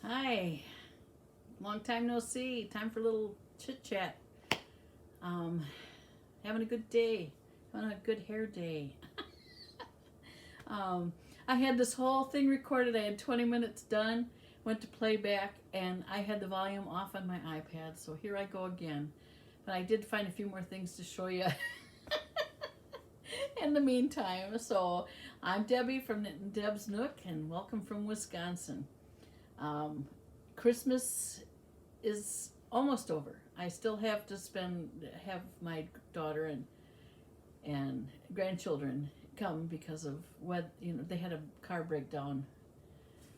Hi, long time no see. Time for a little chit chat. Um, Having a good day, having a good hair day. um, I had this whole thing recorded. I had 20 minutes done. Went to playback, and I had the volume off on my iPad. So here I go again. But I did find a few more things to show you in the meantime. So I'm Debbie from Knit and Deb's Nook, and welcome from Wisconsin. Um, Christmas is almost over. I still have to have my daughter and grandchildren come because of what they had a car breakdown.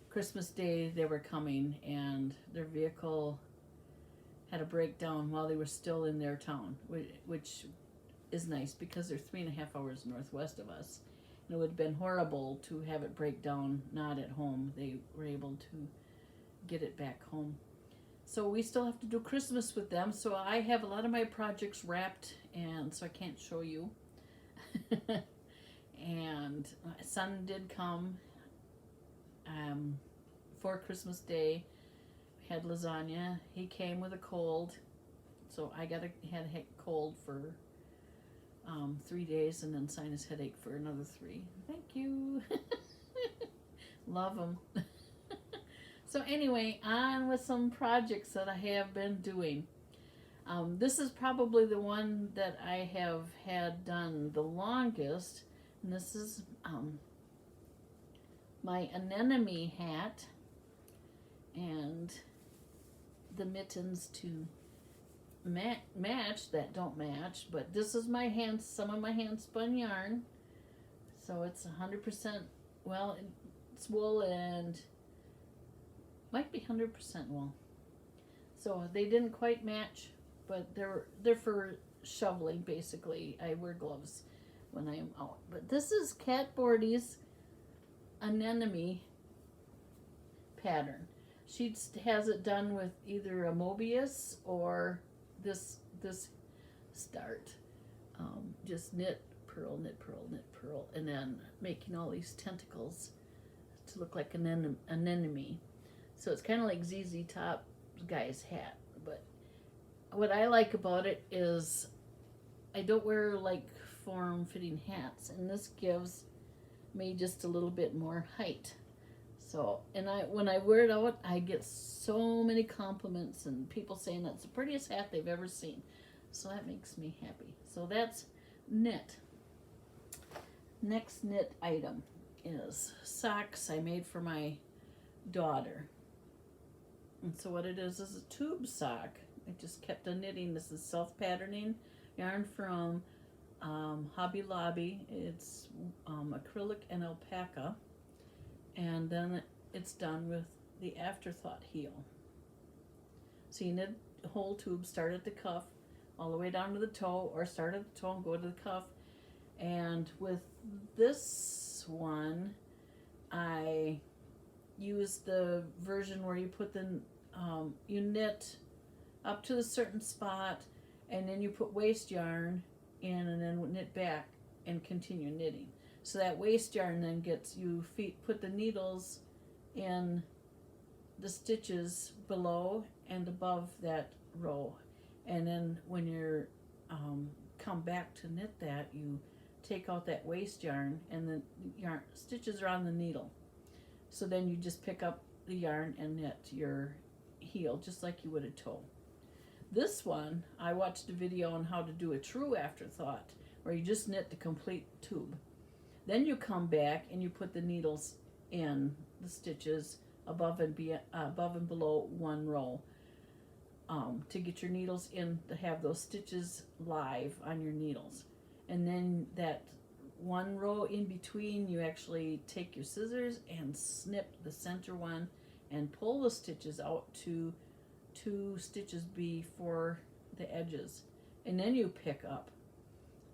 Christmas Day they were coming and their vehicle had a breakdown while they were still in their town, which is nice because they're 3.5 hours northwest of us. And it would have been horrible to have it break down not at home. They were able to get it back home. So we still have to do Christmas with them. So I have a lot of my projects wrapped, and so I can't show you. And my son did come for Christmas Day. We had lasagna. He came with a cold, so I had a cold for 3 days, and then sinus headache for another 3. Thank you. Love them. So anyway, on with some projects that I have been doing. This is probably the one that I have had done the longest, and this is my anemone hat and the mittens to match that don't match, but this is some of my hand spun yarn, so it's 100%, well, it's wool and might be 100% wool. So they didn't quite match, but they're for shoveling basically. I wear gloves when I am out. But this is Cat Bordy's anemone pattern. She has it done with either a Mobius or this start. Just knit, purl, knit, purl, knit, purl, and then making all these tentacles to look like an anemone. So it's kind of like ZZ Top guy's hat. But what I like about it is I don't wear like form-fitting hats, and this gives me just a little bit more height. So, and when I wear it out, I get so many compliments and people saying that's the prettiest hat they've ever seen. So that makes me happy. So that's knit. Next knit item is socks I made for my daughter. And so what it is a tube sock. I just kept on knitting. This is self-patterning yarn from Hobby Lobby. It's acrylic and alpaca. And then it's done with the afterthought heel. So you knit the whole tube, start at the cuff, all the way down to the toe, or start at the toe and go to the cuff. And with this one, I use the version where you put you knit up to a certain spot, and then you put waste yarn in, and then knit back and continue knitting. So that waste yarn then put the needles in the stitches below and above that row, and then when you're come back to knit that, you take out that waste yarn, and the yarn stitches are on the needle. So then you just pick up the yarn and knit your heel just like you would a toe. This one, I watched a video on how to do a true afterthought, where you just knit the complete tube. Then you come back and you put the needles in the stitches above and below one row to get your needles in, to have those stitches live on your needles. And then that one row in between, you actually take your scissors and snip the center one and pull the stitches out to 2 stitches before the edges, and then you pick up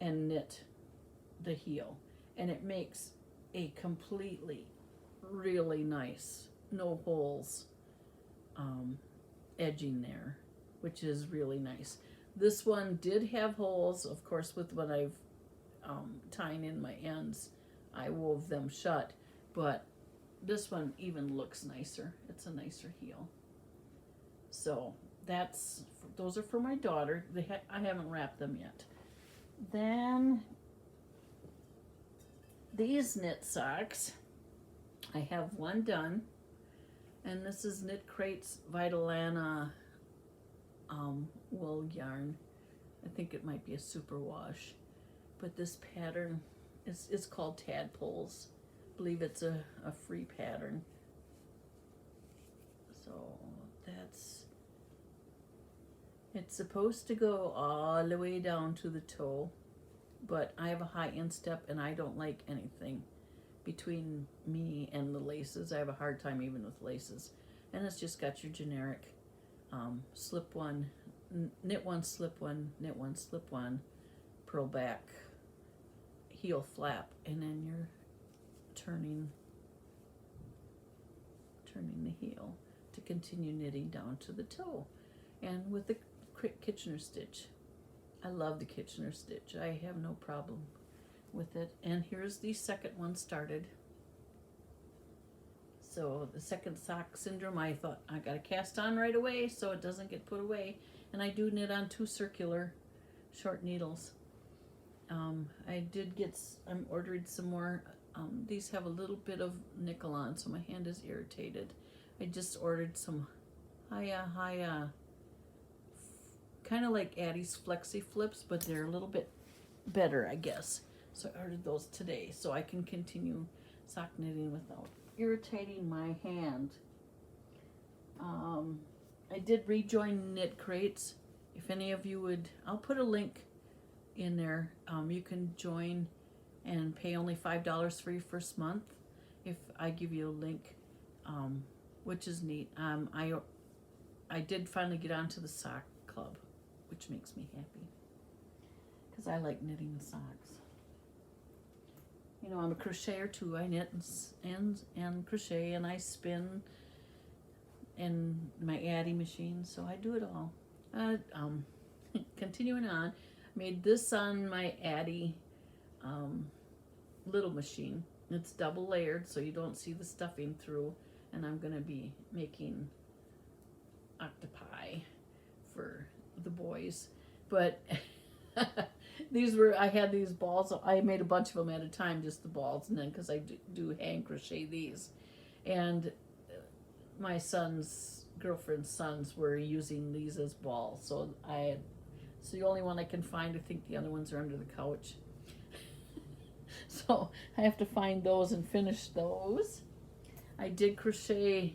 and knit the heel, and it makes a completely really nice, no holes edging there, which is really nice. This one did have holes, of course. With what I've tying in my ends, I wove them shut, but this one even looks nicer. It's a nicer heel. So those are for my daughter. I haven't wrapped them yet. Then these knit socks, I have one done, and this is Knit Crate's Vitalana wool yarn. I think it might be a superwash, but this pattern is called Tadpoles. I believe it's a free pattern. So it's supposed to go all the way down to the toe, but I have a high instep and I don't like anything between me and the laces. I have a hard time even with laces. And it's just got your generic slip one, knit one, slip one, knit one, slip one, purl back, heel flap, and then you're turning the heel to continue knitting down to the toe. And with the Kitchener stitch, I love the Kitchener stitch. I have no problem with it. And here's the second one started. So the second sock syndrome, I thought I gotta cast on right away so it doesn't get put away. And I do knit on 2 circular short needles. I ordered some more. These have a little bit of nickel on, so my hand is irritated. I just ordered some Haya, kind of like Addie's Flexi Flips, but they're a little bit better, I guess. So I ordered those today so I can continue sock knitting without irritating my hand. I did rejoin Knit Crates. If any of you would, I'll put a link in there. You can join and pay only $5 for your first month if I give you a link, which is neat. I did finally get onto the sock club, which makes me happy because I like knitting the socks. You know, I'm a crocheter too. I knit and crochet, and I spin in my Addie machine, so I do it all. Continuing on, made this on my Addie little machine. It's double layered, so you don't see the stuffing through, and I'm going to be making octopi for the boys. But I had these balls. I made a bunch of them at a time, just the balls, and then because I do hand crochet these, and my girlfriend's sons were using these as balls, so the only one I can find. I think the other ones are under the couch. So I have to find those and finish those. I did crochet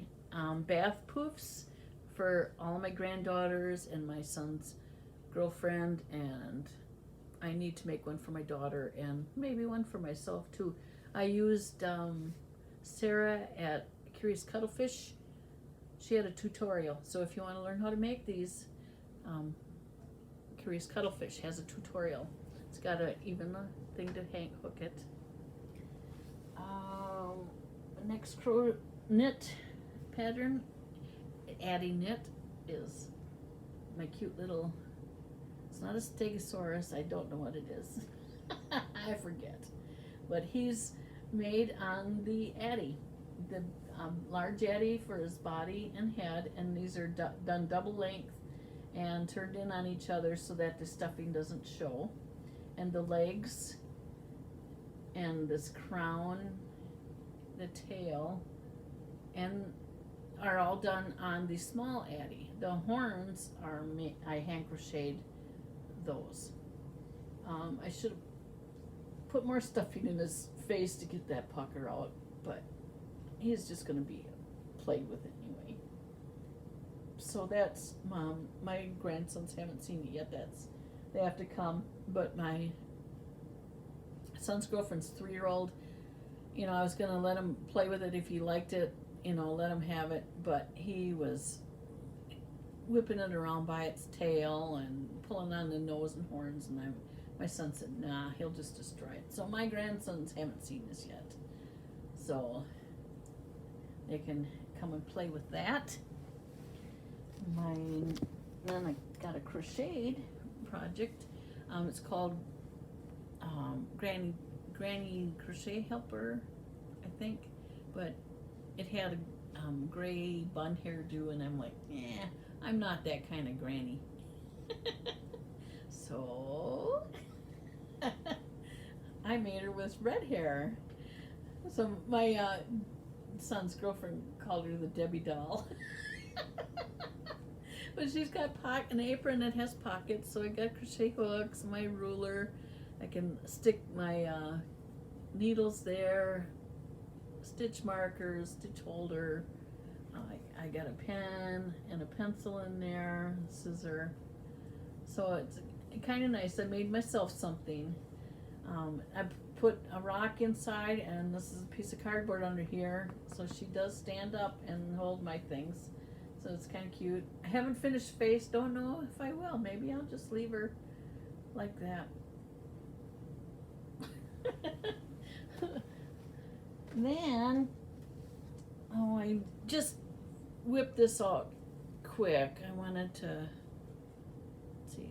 bath poofs for all my granddaughters and my son's girlfriend, and I need to make one for my daughter and maybe one for myself too. I used Sarah at Curious Cuttlefish. She had a tutorial, so if you want to learn how to make these, Curious Cuttlefish has a tutorial. It's got even a thing to hook it. The next knit pattern, Addie Knit, is my cute little, it's not a stegosaurus, I don't know what it is. I forget. But he's made on the Addie, the large Addie for his body and head, and these are done double length and turned in on each other so that the stuffing doesn't show. And the legs and this crown, the tail, and are all done on the small Addie. The horns are I hand crocheted those. I should have put more stuffing in his face to get that pucker out, but he's just going to be played with it anyway. So that's my grandsons haven't seen it yet. They have to come, but my son's girlfriend's 3-year-old, you know, I was going to let him play with it if he liked it, you know, let him have it, but he was whipping it around by its tail and pulling on the nose and horns, and my son said, nah, he'll just destroy it. So my grandsons haven't seen this yet, so they can come and play with that. Then I got a crocheted project. It's called Granny Crochet Helper, I think, but it had a gray bun hairdo, and I'm like, I'm not that kind of granny. So I made her with red hair. So my son's girlfriend called her the Debbie doll. But she's got an apron that has pockets, so I got crochet hooks, my ruler. I can stick my needles there, stitch markers, stitch holder. I got a pen and a pencil in there, scissor. So it's kind of nice. I made myself something. I put a rock inside, and this is a piece of cardboard under here, so she does stand up and hold my things. So it's kind of cute. I haven't finished face. Don't know if I will. Maybe I'll just leave her like that. Then, I just whipped this out quick. I wanted to,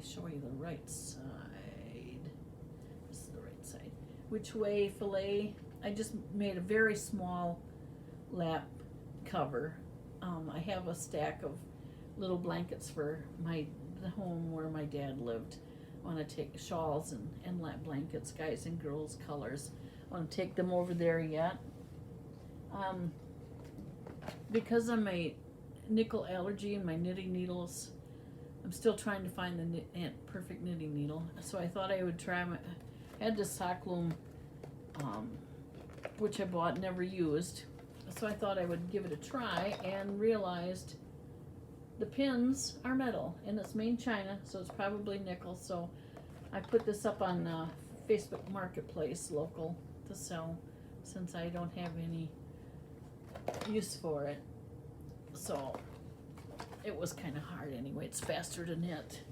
show you the right side. This is the right side. Which way fillet? I just made a very small lap cover. I have a stack of little blankets for the home where my dad lived. I want to take shawls and lap blankets, guys and girls colors. I want to take them over there yet. Because of my nickel allergy and my knitting needles, I'm still trying to find the perfect knitting needle. So I thought I would try I had this sock loom, which I bought, never used. So I thought I would give it a try, and realized the pins are metal, and it's made in China, so it's probably nickel. So I put this up on Facebook Marketplace local to sell, since I don't have any use for it. So it was kind of hard anyway. It's faster to knit.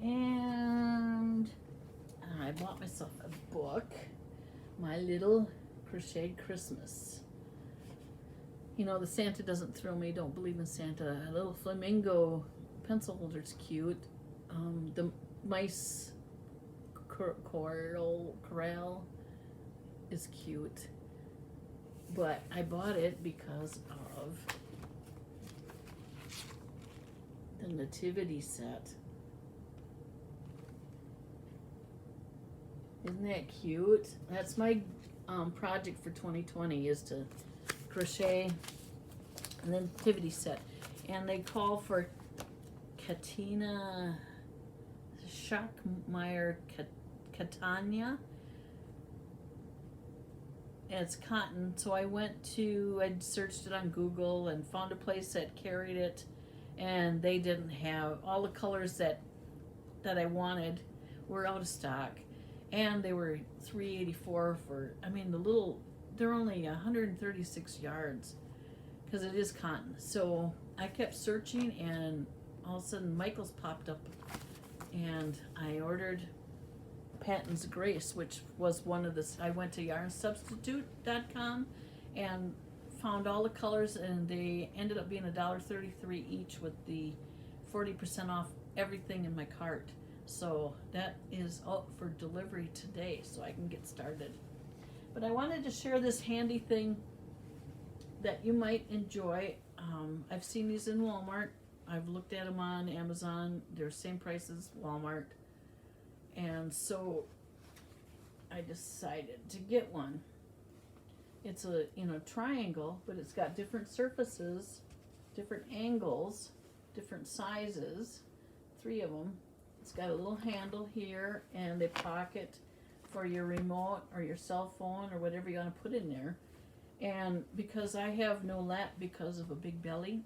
And I bought myself a book, My Little Crocheted Christmas. You know, the Santa doesn't thrill me. Don't believe in Santa. A little flamingo pencil holder's cute. The mice corral is cute. But I bought it because of the nativity set. Isn't that cute? That's my project for 2020, is to crochet an nativity set. And they call for Katina Schachmeyer Catania. And it's cotton. So I searched it on Google and found a place that carried it, and they didn't have all the colors that I wanted were out of stock. And they were $3.84 for, they're only 136 yards because it is cotton. So I kept searching, and all of a sudden Michael's popped up, and I ordered Patton's Grace, which was one of the, I went to yarnsubstitute.com and found all the colors, and they ended up being $1.33 each, with the 40% off everything in my cart. So that is out for delivery today, so I can get started. But I wanted to share this handy thing that you might enjoy. I've seen these in Walmart. I've looked at them on Amazon. They're the same price as Walmart. And so I decided to get one. It's a triangle, but it's got different surfaces, different angles, different sizes, 3 of them. It's got a little handle here and a pocket for your remote or your cell phone or whatever you want to put in there. And because I have no lap because of a big belly,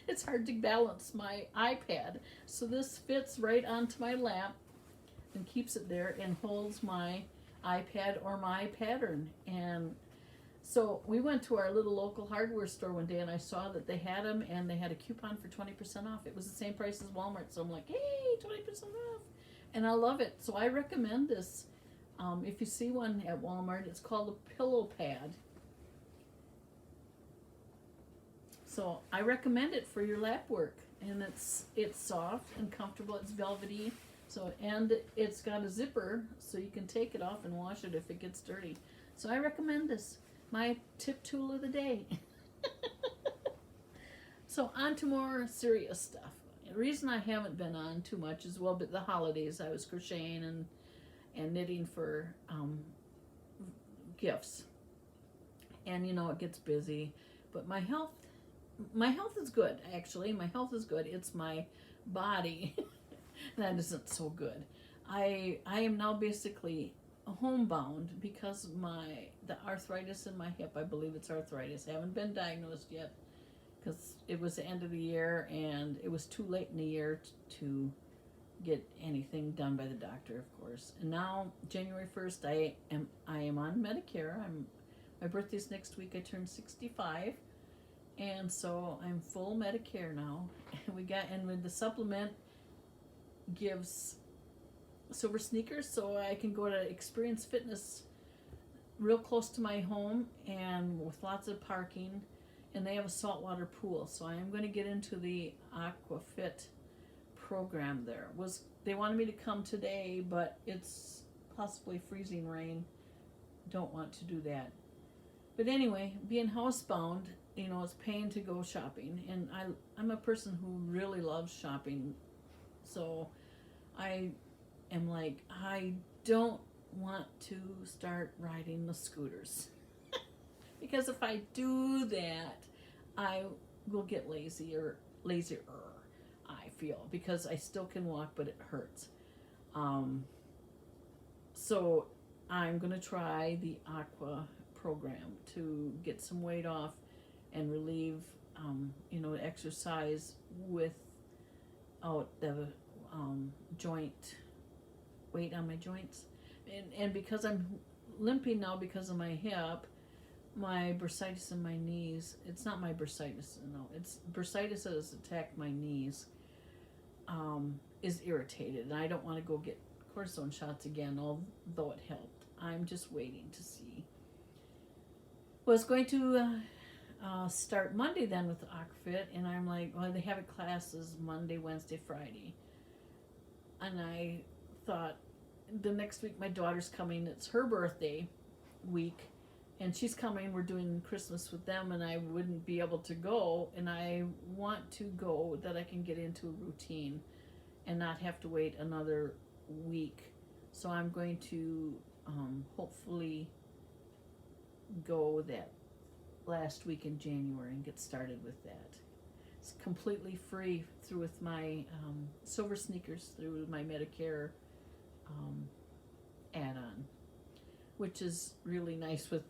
it's hard to balance my iPad. So this fits right onto my lap and keeps it there and holds my iPad or my pattern. And so we went to our little local hardware store one day, and I saw that they had them, and they had a coupon for 20% off. It was the same price as Walmart, so I'm like, hey, 20% off. And I love it. So I recommend this. If you see one at Walmart, it's called a pillow pad. So I recommend it for your lap work, and it's soft and comfortable. It's velvety, and it's got a zipper, so you can take it off and wash it if it gets dirty. So I recommend this. my tip tool of the day. So on to more serious stuff. The reason I haven't been on too much is, well, but the holidays I was crocheting and knitting for gifts, and it gets busy. But my health is good, actually. My health is good. It's my body that isn't so good. I am now basically homebound because the arthritis in my hip. I believe it's arthritis. I haven't been diagnosed yet because it was the end of the year and it was too late in the year to get anything done by the doctor, of course. And now January 1st, I am on Medicare. My birthday's next week. I turn 65, and so I'm full Medicare now. And with the supplement gives silver sneakers, so I can go to Experience Fitness real close to my home and with lots of parking, and they have a saltwater pool. So I am going to get into the AquaFit program there. They wanted me to come today, but it's possibly freezing rain. Don't want to do that. But anyway, being housebound, it's paying to go shopping, and I'm a person who really loves shopping. So I am like, I don't want to start riding the scooters because if I do that, I will get lazier, I feel, because I still can walk, but it hurts. So I'm going to try the Aqua program to get some weight off and relieve, exercise without the joint weight on my joints. And because I'm limping now because of my hip, my bursitis in my knees, it's not my bursitis, no, it's bursitis that has attacked my knees, is irritated. And I don't want to go get cortisone shots again, although it helped. I'm just waiting to see. Was going to start Monday then with AquaFit, and I'm like, well, they have classes Monday, Wednesday, Friday. And I thought, the next week my daughter's coming, it's her birthday week, and she's coming, we're doing Christmas with them, and I wouldn't be able to go, and I want to go that I can get into a routine and not have to wait another week. So I'm going to hopefully go that last week in January and get started with that. It's completely free through with my silver sneakers through my Medicare add-on, which is really nice. With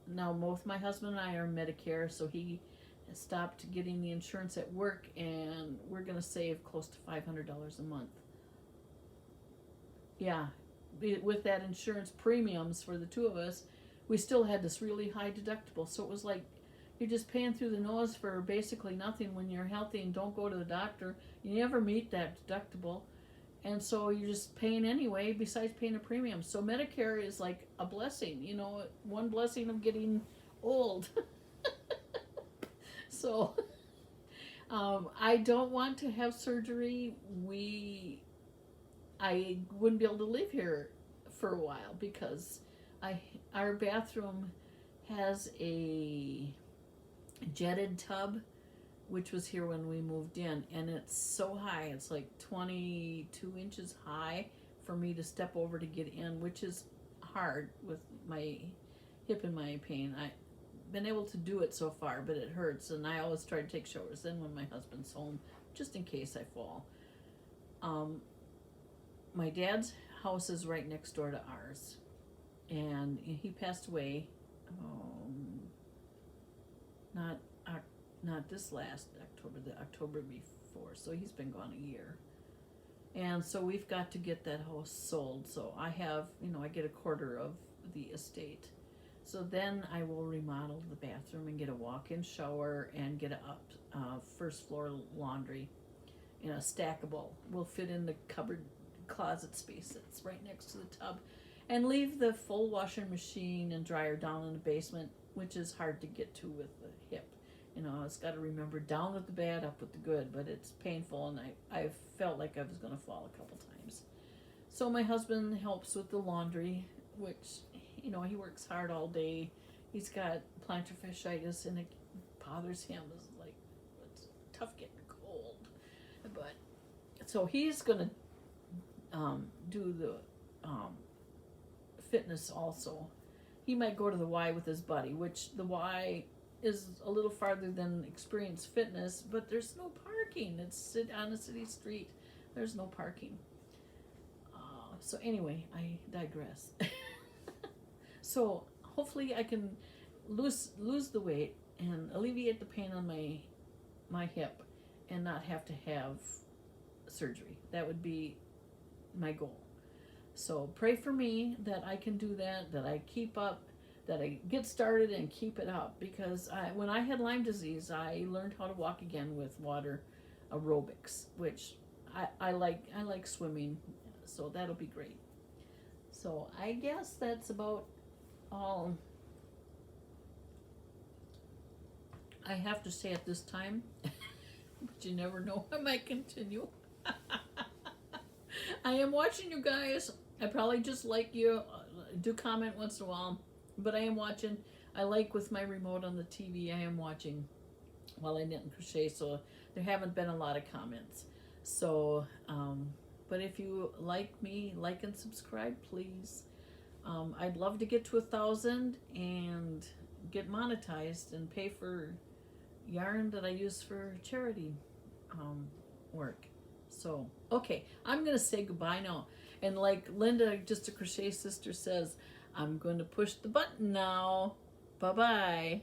now both my husband and I are Medicare, so he has stopped getting the insurance at work, and we're going to save close to $500 a month. Yeah, with that insurance premiums for the two of us, we still had this really high deductible. So it was like you're just paying through the nose for basically nothing when you're healthy and don't go to the doctor. You never meet that deductible. And so you're just paying anyway, besides paying a premium. So Medicare is like a blessing, one blessing of getting old. So I don't want to have surgery. I wouldn't be able to live here for a while because our bathroom has a jetted tub, which was here when we moved in, and it's so high, it's like 22 inches high for me to step over to get in, which is hard with my hip and my pain. I've been able to do it so far, but it hurts, and I always try to take showers then when my husband's home, just in case I fall. My dad's house is right next door to ours, and he passed away not this last October, the October before, so he's been gone a year. And so we've got to get that house sold. So I have, I get a quarter of the estate. So then I will remodel the bathroom and get a walk-in shower and get a first floor laundry, stackable. Will fit in the cupboard closet space that's right next to the tub, and leave the full washer machine and dryer down in the basement, which is hard to get to with the hip. It's got to remember down with the bad, up with the good, but it's painful, and I felt like I was going to fall a couple times. So my husband helps with the laundry, which, he works hard all day, he's got plantar fasciitis and it bothers him. It's like, it's tough getting cold. But, so he's going to do the fitness also. He might go to the Y with his buddy, which the Y is a little farther than Experience Fitness, but there's no parking. It's on a city street. There's no parking. So anyway, I digress. So hopefully I can lose the weight and alleviate the pain on my hip and not have to have surgery. That would be my goal. So pray for me that I can do that I keep up, that I get started and keep it up, because when I had Lyme disease, I learned how to walk again with water aerobics, which I like swimming, so that'll be great. So I guess that's about all I have to say at this time, but you never know, I might continue. I am watching you guys. I probably just like you, do comment once in a while, but I am watching. I like with my remote on the TV, I am watching while I knit and crochet, so there haven't been a lot of comments. So, but if you like me, like and subscribe, please. I'd love to get to 1,000 and get monetized and pay for yarn that I use for charity work. So, okay, I'm going to say goodbye now. And like Linda, just a crochet sister, says, I'm going to push the button now. Bye-bye.